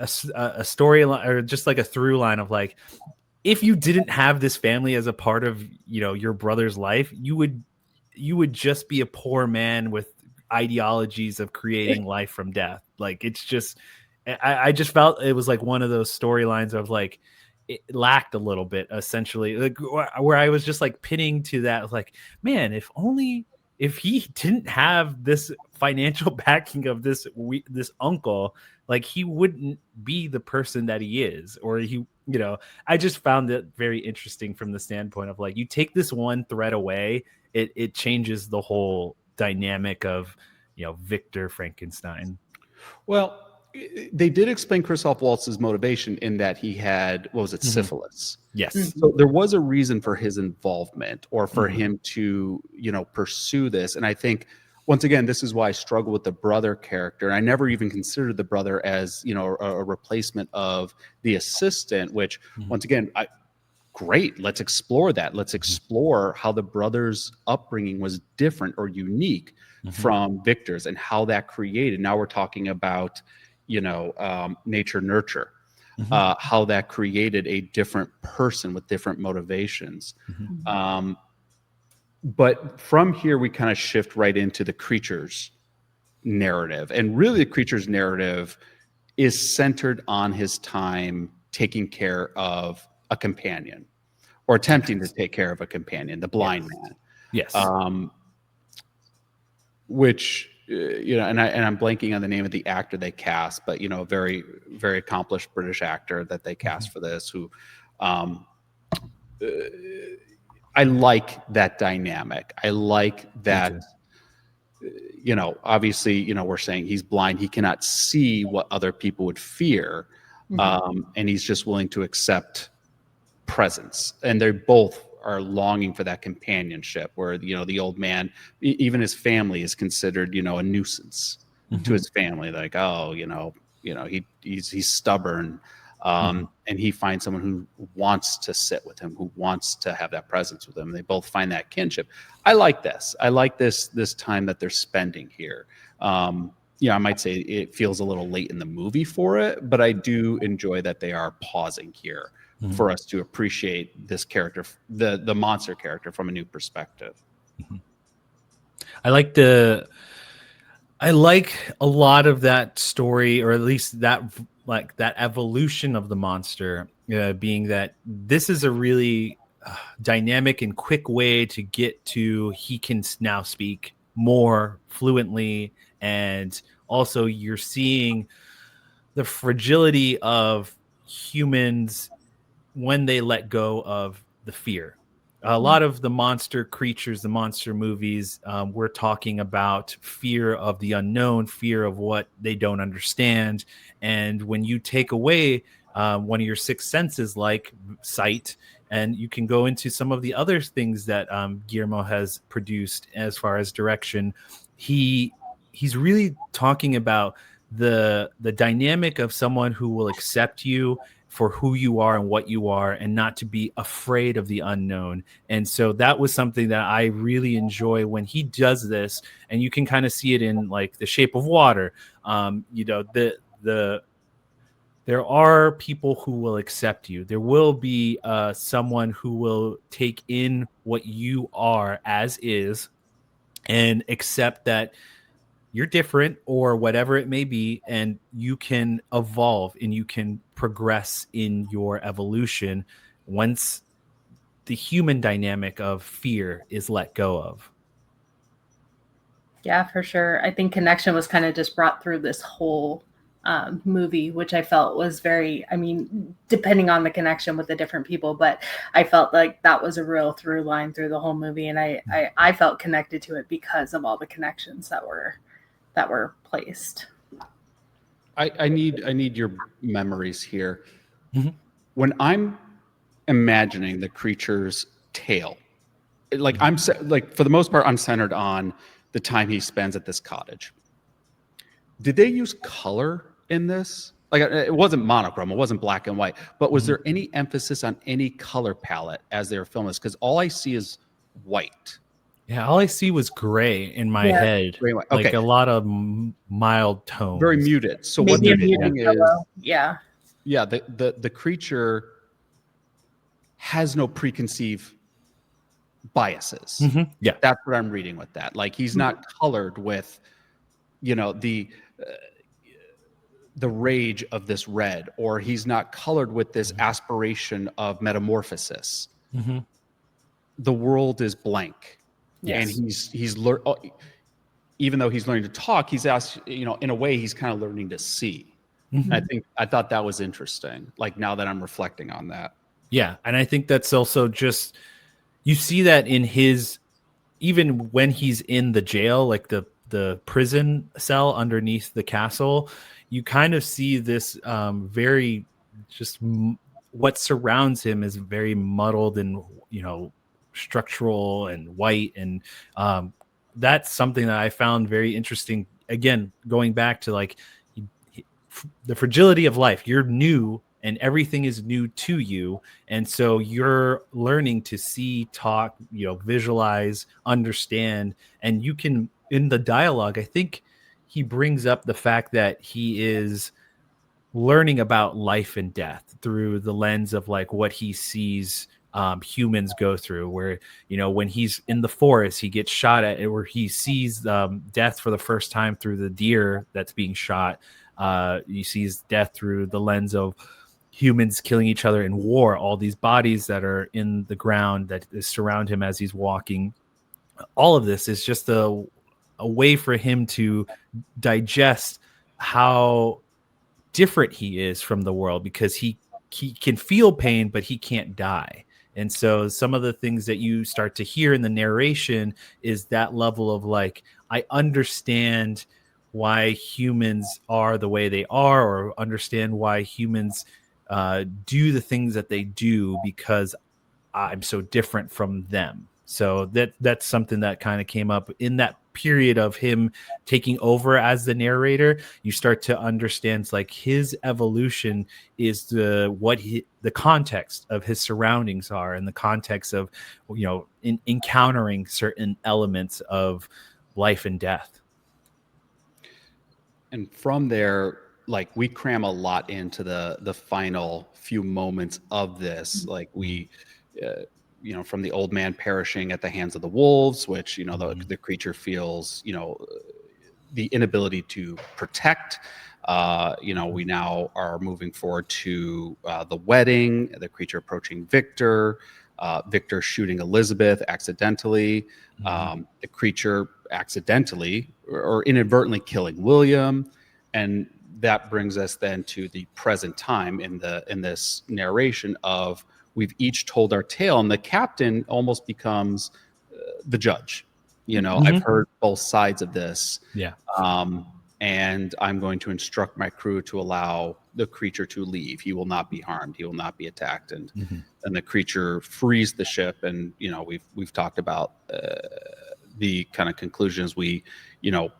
[SPEAKER 2] storyline, or just like a through line of like, if you didn't have this family as a part of, your brother's life, you would just be a poor man with ideologies of creating life from death. Like, it's just, I just felt it was like one of those storylines of like, it lacked a little bit, essentially, like, where I was just like pinning to that, like, man, if he didn't have this financial backing of this uncle, like, he wouldn't be the person that he is, or he, I just found it very interesting from the standpoint of like, you take this one thread away, it changes the whole dynamic of, Victor Frankenstein.
[SPEAKER 1] Well, they did explain Christoph Waltz's motivation in that he had, syphilis.
[SPEAKER 2] Yes.
[SPEAKER 1] So there was a reason for his involvement, or for him to, pursue this. And I think, once again, this is why I struggle with the brother character. And I never even considered the brother as, a replacement of the assistant, which, once again, great. Let's explore that. Let's explore how the brother's upbringing was different or unique from Victor's, and how that created. Now we're talking about, nature nurture, how that created a different person with different motivations. But from here, we kind of shift right into the creatures narrative. And really the creature's narrative is centered on his time taking care of a companion, or attempting to take care of a companion, the blind man.
[SPEAKER 2] Yes.
[SPEAKER 1] Which and I'm blanking on the name of the actor they cast, but a very, very accomplished British actor that they cast for this, who I like that dynamic. I like that, obviously, we're saying he's blind. He cannot see what other people would fear. And he's just willing to accept presence. And they both are longing for that companionship where, the old man, even his family is considered, a nuisance to his family. Like, oh, he's stubborn. And he finds someone who wants to sit with him, who wants to have that presence with him. They both find that kinship. I like this. I like this time that they're spending here. I might say it feels a little late in the movie for it, but I do enjoy that they are pausing here for us to appreciate this character, the monster character, from a new perspective.
[SPEAKER 2] I like a lot of that story, or at least that evolution of the monster, being that this is a really dynamic and quick way to get to, he can now speak more fluently, and also you're seeing the fragility of humans when they let go of the fear. A lot of the monster creatures, the monster movies, we're talking about fear of the unknown, fear of what they don't understand. And when you take away one of your sixth senses, like sight, and you can go into some of the other things that Guillermo has produced as far as direction, he's really talking about the dynamic of someone who will accept you for who you are and what you are, and not to be afraid of the unknown. And so that was something that I really enjoy when he does this, and you can kind of see it in like The Shape of Water. There are people who will accept you. There will be someone who will take in what you are as is and accept that you're different or whatever it may be, and you can evolve and you can progress in your evolution once the human dynamic of fear is let go of.
[SPEAKER 3] Yeah, for sure. I think connection was kind of just brought through this whole movie, which I felt was very, depending on the connection with the different people, but I felt like that was a real through line through the whole movie. And I felt connected to it because of all the connections that were placed.
[SPEAKER 1] I need your memories here. When I'm imagining the creature's tale, for the most part, I'm centered on the time he spends at this cottage. Did they use color in this? Like, it wasn't monochrome, it wasn't black and white, but was there any emphasis on any color palette as they were filming this? Because all I see is white.
[SPEAKER 2] Yeah, all I see was gray in my head.
[SPEAKER 1] Gray, white.
[SPEAKER 2] Like
[SPEAKER 1] okay.
[SPEAKER 2] A lot of mild tones.
[SPEAKER 1] Very muted. So
[SPEAKER 3] maybe
[SPEAKER 1] what they're doing is, the creature has no preconceived biases.
[SPEAKER 2] Yeah,
[SPEAKER 1] that's what I'm reading with that. Like, he's not colored with, the rage of this red, or he's not colored with this aspiration of metamorphosis. The world is blank.
[SPEAKER 2] yes.
[SPEAKER 1] And he's even though he's learning to talk, he's asked, in a way, he's kind of learning to see. I thought that was interesting. Like, now that I'm reflecting on that.
[SPEAKER 2] Yeah. And I think that's also just, you see that in even when he's in the jail, like the prison cell underneath the castle, you kind of see this very just what surrounds him is very muddled and, structural and white. And that's something that I found very interesting. Again, going back to like the fragility of life, you're new and everything is new to you. And so you're learning to see, talk, visualize, understand. And you can, in the dialogue, I think he brings up the fact that he is learning about life and death through the lens of like what he sees humans go through, where, you know, when he's in the forest, he gets shot at, where he sees death for the first time through the deer that's being shot. He sees death through the lens of humans killing each other in war, all these bodies that are in the ground that surround him as he's walking. All of this is just a way for him to digest how different he is from the world, because he can feel pain, but he can't die. And so some of the things that you start to hear in the narration is that level of like, I understand why humans are the way they are, or understand why humans do the things that they do, because I'm so different from them. So that's something that kind of came up in that period of him taking over as the narrator. You start to understand like his evolution is the context of his surroundings are, and the context of, you know, encountering certain elements of life and death.
[SPEAKER 1] And from there, like, we cram a lot into the final few moments of this. Like, we you know, from the old man perishing at the hands of the wolves, which, you know, the creature feels, you know, the inability to protect. You know, we now are moving forward to the wedding, the creature approaching Victor, Victor shooting Elizabeth accidentally, the creature accidentally or inadvertently killing William. And that brings us then to the present time in this narration of, we've each told our tale, and the captain almost becomes the judge. You know, I've heard both sides of this.
[SPEAKER 2] Yeah.
[SPEAKER 1] And I'm going to instruct my crew to allow the creature to leave. He will not be harmed. He will not be attacked. And the creature frees the ship. And, you know, we've talked about the kind of conclusions. We, you know,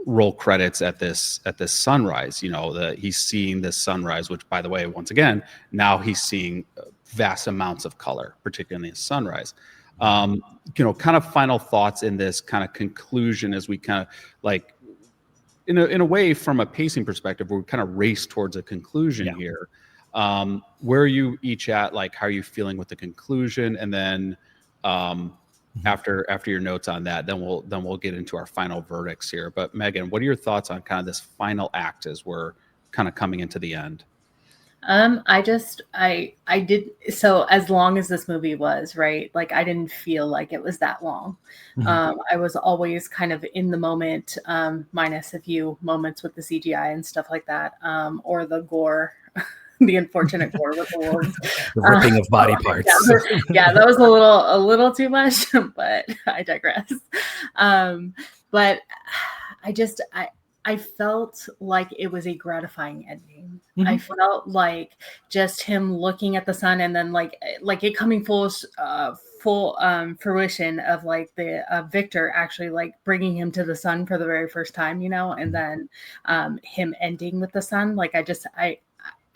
[SPEAKER 1] roll credits at this sunrise. You know, he's seeing this sunrise, which, by the way, once again, now he's seeing vast amounts of color, particularly in the sunrise. You know, kind of final thoughts in this kind of conclusion, as we kind of like, in a way, from a pacing perspective, we kind of race towards a conclusion here. Where are you each at? Like, how are you feeling with the conclusion? And then after your notes on that, then we'll get into our final verdicts here. But Meagan, what are your thoughts on kind of this final act as we're kind of coming into the end?
[SPEAKER 3] I did, so as long as this movie was, right, like, I didn't feel like it was that long. I was always kind of in the moment, minus a few moments with the CGI and stuff like that, or the gore, the unfortunate gore with the wolves,
[SPEAKER 2] the ripping of body parts.
[SPEAKER 3] Yeah, that was a little too much, but I digress. But I felt like it was a gratifying ending. I felt like just him looking at the sun, and then like it coming full fruition of like the Victor actually like bringing him to the sun for the very first time, you know, and then him ending with the sun. Like, I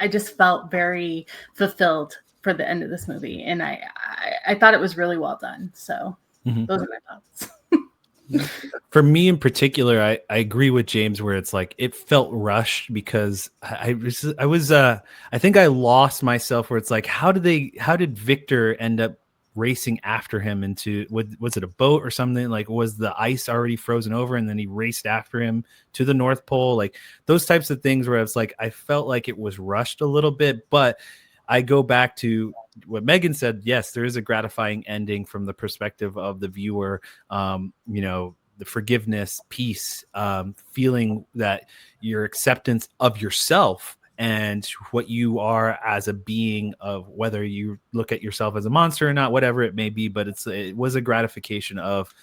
[SPEAKER 3] just felt very fulfilled for the end of this movie, and I thought it was really well done. So those are my thoughts.
[SPEAKER 2] For me in particular, I agree with James, where it's like it felt rushed, because I think I lost myself, where it's like, how did Victor end up racing after him into, was it a boat or something? Like, was the ice already frozen over and then he raced after him to the North Pole? Like, those types of things where it's like, I felt like it was rushed a little bit. But I go back to what Meagan said. Yes, there is a gratifying ending from the perspective of the viewer. You know, the forgiveness, peace, feeling that your acceptance of yourself and what you are as a being, of whether you look at yourself as a monster or not, whatever it may be. But it was a gratification of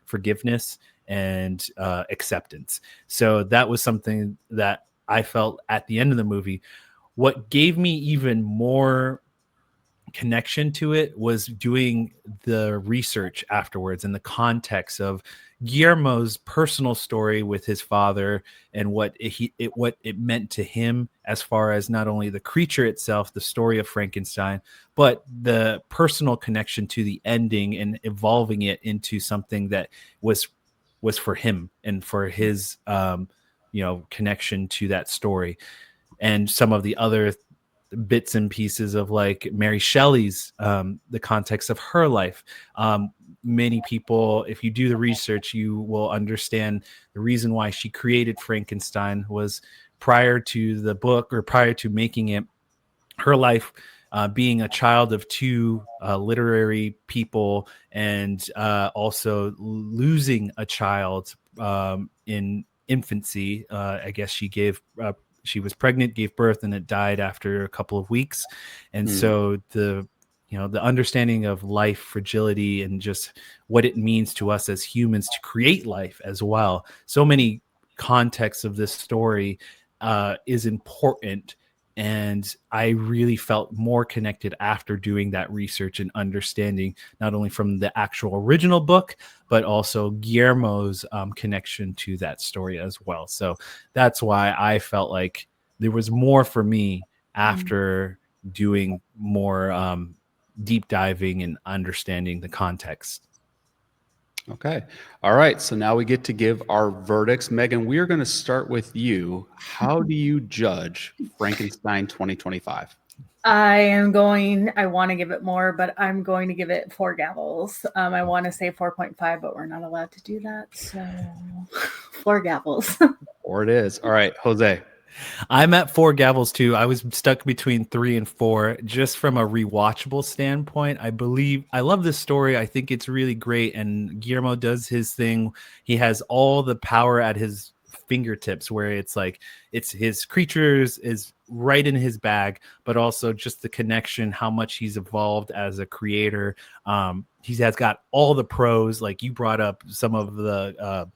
[SPEAKER 2] forgiveness and acceptance. So that was something that I felt at the end of the movie. What gave me even more connection to it was doing the research afterwards, and the context of Guillermo's personal story with his father, and what it meant to him, as far as not only the creature itself, the story of Frankenstein, but the personal connection to the ending and evolving it into something that was for him and for his connection to that story. And some of the other bits and pieces of like Mary Shelley's, the context of her life. Many people, if you do the research, you will understand the reason why she created Frankenstein was prior to the book, or prior to making it, her life being a child of two literary people, and also losing a child in infancy. I guess she was pregnant, gave birth, and it died after a couple of weeks. And so the understanding of life, fragility, and just what it means to us as humans to create life as well. So many contexts of this story is important. And I really felt more connected after doing that research and understanding not only from the actual original book, but also Guillermo's connection to that story as well. So that's why I felt like there was more for me after doing more deep diving and understanding the context.
[SPEAKER 1] Okay. All right. So now we get to give our verdicts. Megan, we are going to start with you. How do you judge Frankenstein 2025?
[SPEAKER 3] I want to give it more, but I'm going to give it 4 gavels. I want to say 4.5, but we're not allowed to do that. So 4 gavels.
[SPEAKER 1] Or it is. All right, Jose.
[SPEAKER 2] I'm at 4 gavels too. I was stuck between 3 and 4, just from a rewatchable standpoint. I love this story. I think it's really great. And Guillermo does his thing. He has all the power at his fingertips, where it's like, it's his creatures is right in his bag, but also just the connection, how much he's evolved as a creator. He has got all the pros, like you brought up some of the,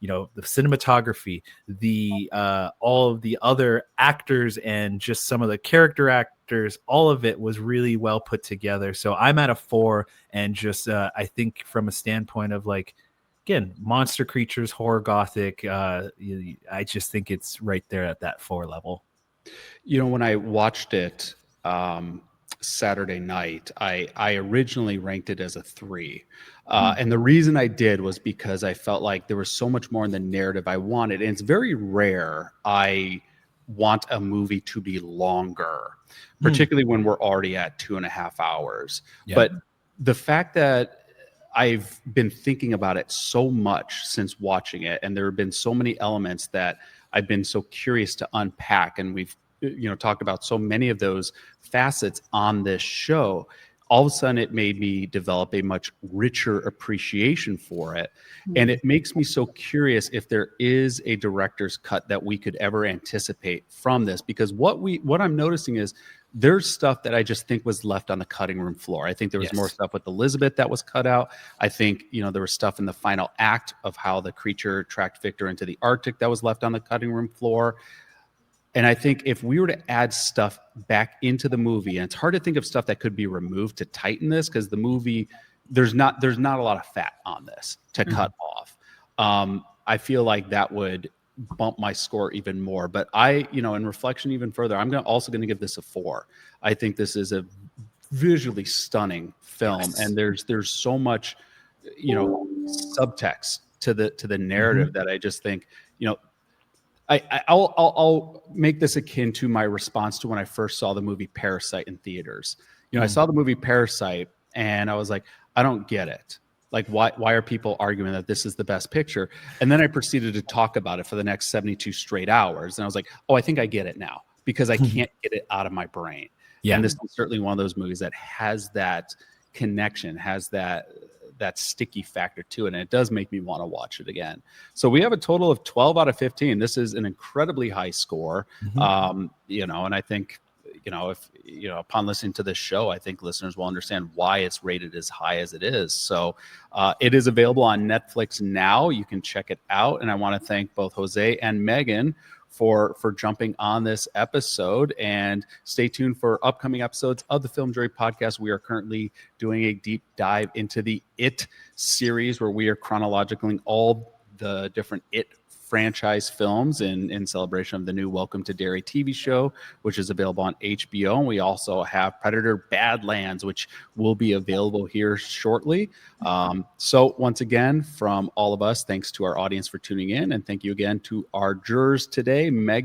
[SPEAKER 2] the cinematography, the all of the other actors, and just some of the character actors. All of it was really well put together. So I'm at a 4, and just I think from a standpoint of, like, again, monster creatures, horror, Gothic, I just think it's right there at that 4 level.
[SPEAKER 1] When I watched it Saturday night, I originally ranked it as a 3. And the reason I did was because I felt like there was so much more in the narrative I wanted. And it's very rare I want a movie to be longer, particularly when we're already at 2.5 hours. Yeah. But the fact that I've been thinking about it so much since watching it, and there have been so many elements that I've been so curious to unpack, and we've talked about so many of those facets on this show. All of a sudden, it made me develop a much richer appreciation for it. And it makes me so curious if there is a director's cut that we could ever anticipate from this. Because what I'm noticing is there's stuff that I just think was left on the cutting room floor. I think there was more stuff with Elizabeth that was cut out. I think, there was stuff in the final act of how the creature tracked Victor into the Arctic that was left on the cutting room floor. And I think if we were to add stuff back into the movie, and it's hard to think of stuff that could be removed to tighten this, because the movie, there's not a lot of fat on this to cut off. I feel like that would bump my score even more. But in reflection even further, I'm also going to give this a 4. I think this is a visually stunning film, and there's so much, subtext to the narrative that I just think, I'll make this akin to my response to when I first saw the movie Parasite in theaters. I saw the movie Parasite and I was like, I don't get it. Like, why are people arguing that this is the best picture? And then I proceeded to talk about it for the next 72 straight hours. And I was like, oh, I think I get it now, because I can't get it out of my brain. Yeah. And this is certainly one of those movies that has that connection, has that sticky factor to it, and it does make me want to watch it again. So we have a total of 12 out of 15. This is an incredibly high score. And I think, if upon listening to this show, I think listeners will understand why it's rated as high as it is. So it is available on Netflix now. You can check it out. And I want to thank both Jose and Megan for jumping on this episode, and stay tuned for upcoming episodes of the Film Jury Podcast. We are currently doing a deep dive into the It series, where we are chronologically all the different It franchise films in celebration of the new Welcome to Derry TV show, which is available on HBO. And we also have Predator Badlands, which will be available here shortly. So once again, from all of us, thanks to our audience for tuning in, and thank you again to our jurors today, Megan